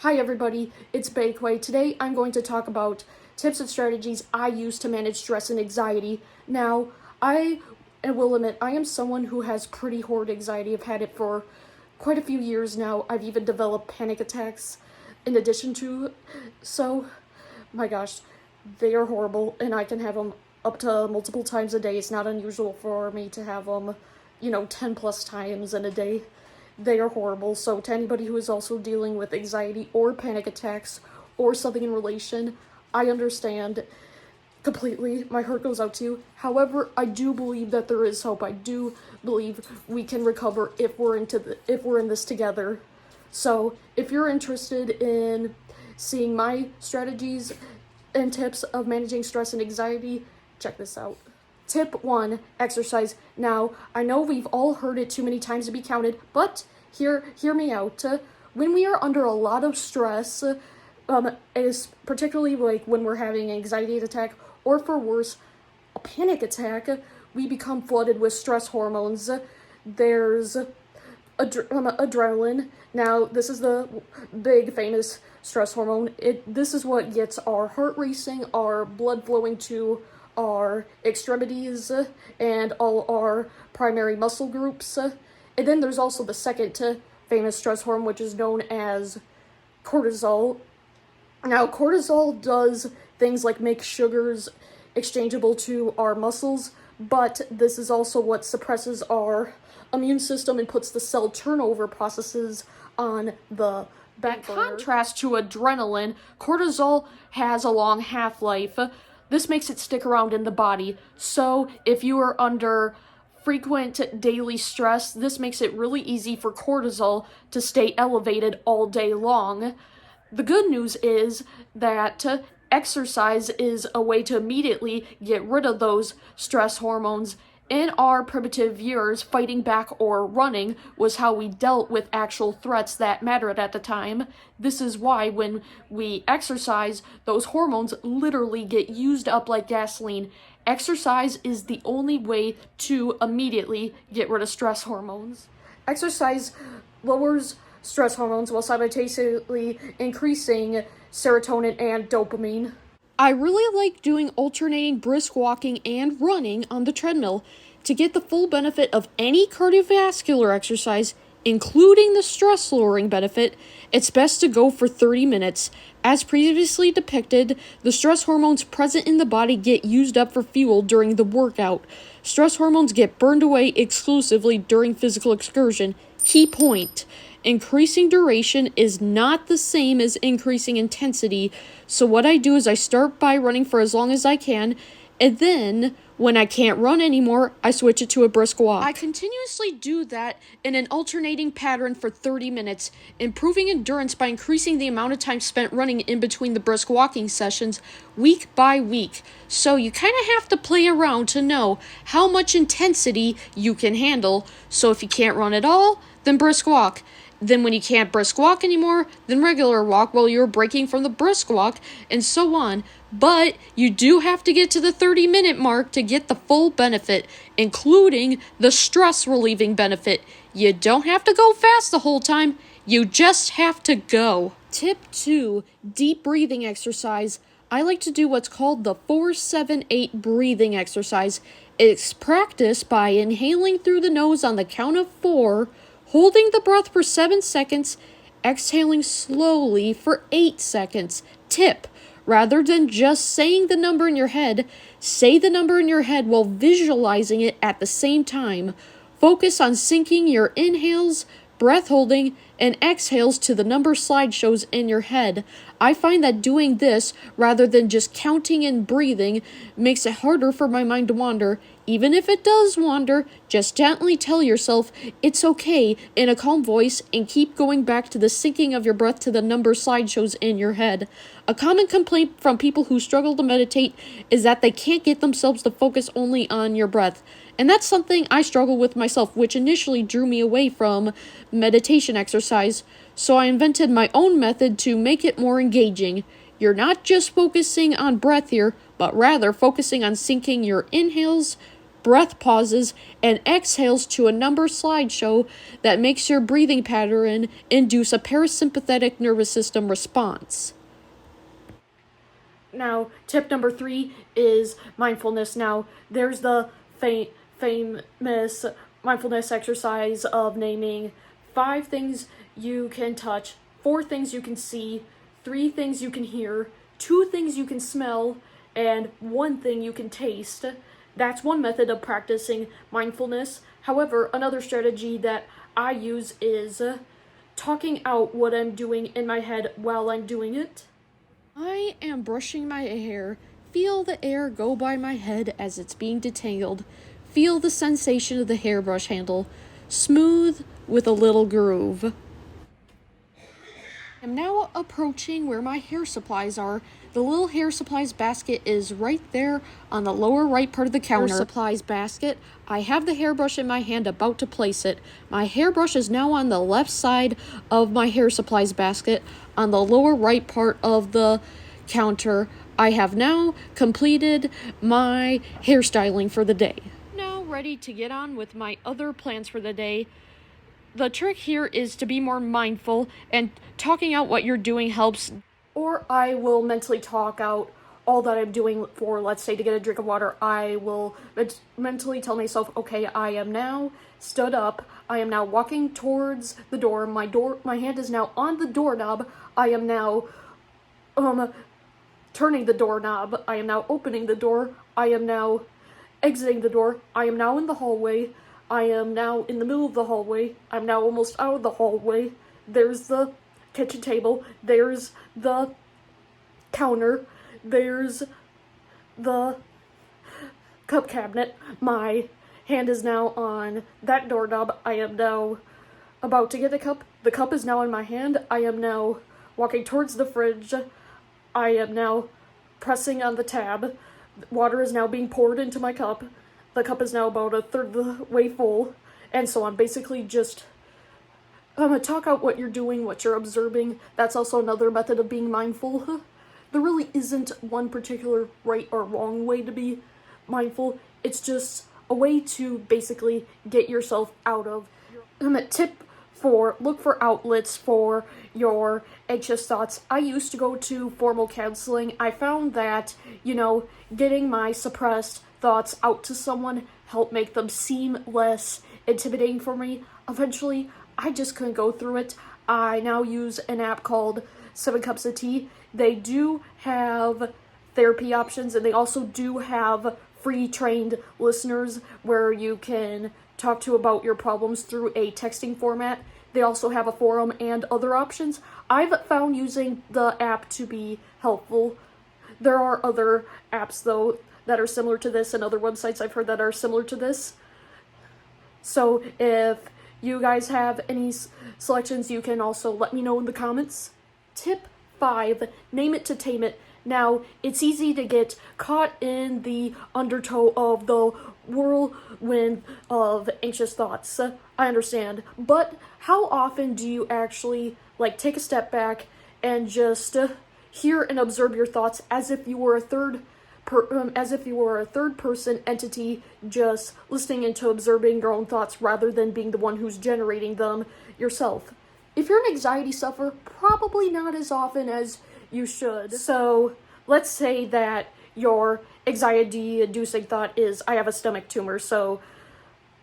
Hi everybody, it's Bakeway. Today I'm going to talk about tips and strategies I use to manage stress and anxiety. Now, I will admit I am someone who has pretty horrid anxiety. I've had it for quite a few years now. I've even developed panic attacks in addition to, so, my gosh, they are horrible and I can have them up to multiple times a day. It's not unusual for me to have them, 10 plus times in a day. They are horrible, so to anybody who is also dealing with anxiety or panic attacks or something in relation, I understand completely. My heart goes out to you. However, I do believe that there is hope. I do believe we can recover if we're in this together. So, if you're interested in seeing my strategies and tips of managing stress and anxiety, check this out. Tip 1, exercise. Now, I know we've all heard it too many times to be counted, but hear me out. When we are under a lot of stress, is particularly like when we're having an anxiety attack, or for worse, a panic attack, we become flooded with stress hormones. There's adrenaline. Now, this is the big famous stress hormone. This is what gets our heart racing, our blood flowing to our extremities and all our primary muscle groups. And then there's also the second famous stress hormone, which is known as cortisol. Now, cortisol does things like make sugars exchangeable to our muscles, but this is also what suppresses our immune system and puts the cell turnover processes on the back burner. In contrast to adrenaline, cortisol has a long half-life. This makes it stick around in the body. So if you are under frequent daily stress, this makes it really easy for cortisol to stay elevated all day long. The good news is that exercise is a way to immediately get rid of those stress hormones. In our primitive years, fighting back or running was how we dealt with actual threats that mattered at the time. This is why when we exercise, those hormones literally get used up like gasoline. Exercise is the only way to immediately get rid of stress hormones. Exercise lowers stress hormones while simultaneously increasing serotonin and dopamine. I really like doing alternating brisk walking and running on the treadmill. To get the full benefit of any cardiovascular exercise, including the stress-lowering benefit, it's best to go for 30 minutes. As previously depicted, the stress hormones present in the body get used up for fuel during the workout. Stress hormones get burned away exclusively during physical excursion. Key point: increasing duration is not the same as increasing intensity, so what I do is I start by running for as long as I can, and then, when I can't run anymore, I switch it to a brisk walk. I continuously do that in an alternating pattern for 30 minutes, improving endurance by increasing the amount of time spent running in between the brisk walking sessions week by week. So you kind of have to play around to know how much intensity you can handle. So if you can't run at all, then brisk walk. Then when you can't brisk walk anymore, then regular walk while you're breaking from the brisk walk, and so on. But you do have to get to the 30-minute mark to get the full benefit, including the stress-relieving benefit. You don't have to go fast the whole time, you just have to go. Tip 2, deep breathing exercise. I like to do what's called the 4-7-8 breathing exercise. It's practiced by inhaling through the nose on the count of 4, holding the breath for 7 seconds, exhaling slowly for 8 seconds. Tip: rather than just saying the number in your head, say the number in your head while visualizing it at the same time. Focus on syncing your inhales, breath holding, and exhales to the number slideshows in your head. I find that doing this, rather than just counting and breathing, makes it harder for my mind to wander. Even if it does wander, just gently tell yourself it's okay in a calm voice and keep going back to the syncing of your breath to the number slideshows in your head. A common complaint from people who struggle to meditate is that they can't get themselves to focus only on your breath. And that's something I struggle with myself, which initially drew me away from meditation exercise. So I invented my own method to make it more engaging. You're not just focusing on breath here, but rather focusing on syncing your inhales, breath pauses, and exhales to a number slideshow that makes your breathing pattern induce a parasympathetic nervous system response. Now, tip number 3 is mindfulness. Now, there's the famous mindfulness exercise of naming 5 things you can touch, 4 things you can see, 3 things you can hear, 2 things you can smell, and 1 thing you can taste. That's one method of practicing mindfulness. However, another strategy that I use is talking out what I'm doing in my head while I'm doing it. I am brushing my hair. Feel the air go by my head as it's being detangled. Feel the sensation of the hairbrush handle. Smooth with a little groove. I'm now approaching where my hair supplies are. The little hair supplies basket is right there on the lower right part of the counter. Hair supplies basket. I have the hairbrush in my hand about to place it. My hairbrush is now on the left side of my hair supplies basket on the lower right part of the counter. I have now completed my hairstyling for the day. Now ready to get on with my other plans for the day. The trick here is to be more mindful, and talking out what you're doing helps. Or I will mentally talk out all that I'm doing for, let's say, to get a drink of water. I will mentally tell myself, okay, I am now stood up. I am now walking towards the door. My hand is now on the doorknob. I am now turning the doorknob. I am now opening the door. I am now exiting the door. I am now in the hallway. I am now in the middle of the hallway. I'm now almost out of the hallway. There's the kitchen table. There's the counter. There's the cup cabinet. My hand is now on that doorknob. I am now about to get a cup. The cup is now in my hand. I am now walking towards the fridge. I am now pressing on the tab. Water is now being poured into my cup. The cup is now about a third of the way full, and so I'm basically just talk out what you're doing, what you're observing. That's also another method of being mindful. There really isn't one particular right or wrong way to be mindful. It's just a way to basically get yourself out of. Tip 4, look for outlets for your anxious thoughts. I used to go to formal counseling. I found that, getting my suppressed thoughts out to someone helped make them seem less intimidating for me. Eventually, I just couldn't go through it. I now use an app called 7 Cups of Tea. They do have therapy options, and they also do have free trained listeners where you can talk to about your problems through a texting format. They also have a forum and other options. I've found using the app to be helpful. There are other apps, though, that are similar to this, and other websites I've heard that are similar to this. So if you guys have any selections, you can also let me know in the comments. Tip 5, name it to tame it. Now, it's easy to get caught in the undertow of the whirlwind of anxious thoughts. I understand. But how often do you actually, take a step back and just hear and observe your thoughts as if you were a third person entity, just listening into observing your own thoughts rather than being the one who's generating them yourself? If you're an anxiety sufferer, probably not as often as you should. So let's say that your anxiety-inducing thought is, I have a stomach tumor. So,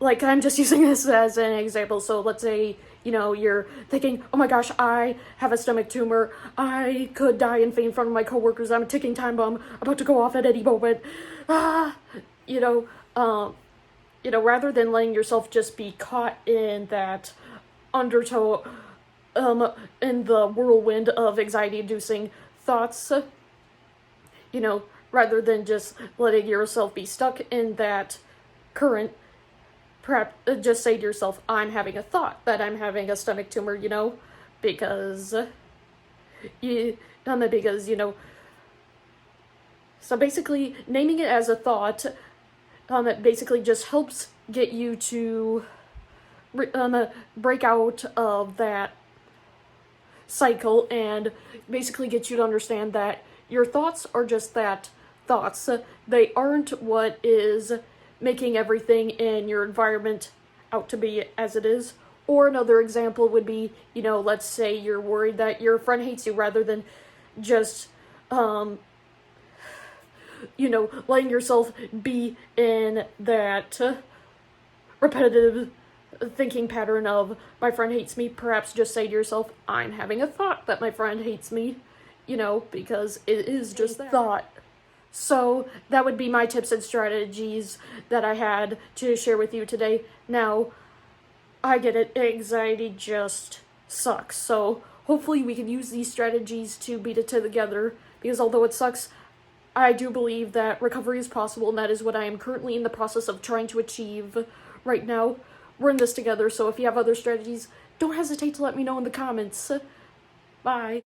I'm just using this as an example. So let's say, you're thinking, oh my gosh, I have a stomach tumor. I could die and faint in front of my coworkers. I'm a ticking time bomb about to go off at any moment. Rather than letting yourself just be caught in that undertow, in the whirlwind of anxiety-inducing thoughts, rather than just letting yourself be stuck in that current, perhaps just say to yourself, I'm having a thought that I'm having a stomach tumor, because, so basically naming it as a thought, it basically just helps get you to break out of that cycle and basically get you to understand that your thoughts are just that, thoughts. They aren't what is making everything in your environment out to be as it is. Or another example would be, let's say you're worried that your friend hates you rather than just, letting yourself be in that repetitive thinking pattern of, my friend hates me. Perhaps just say to yourself, I'm having a thought that my friend hates me, because it is just that thought. So that would be my tips and strategies that I had to share with you today. Now, I get it, anxiety just sucks. So hopefully we can use these strategies to beat it together, because although it sucks, I do believe that recovery is possible, and that is what I am currently in the process of trying to achieve right now. We're in this together, so if you have other strategies, don't hesitate to let me know in the comments. Bye.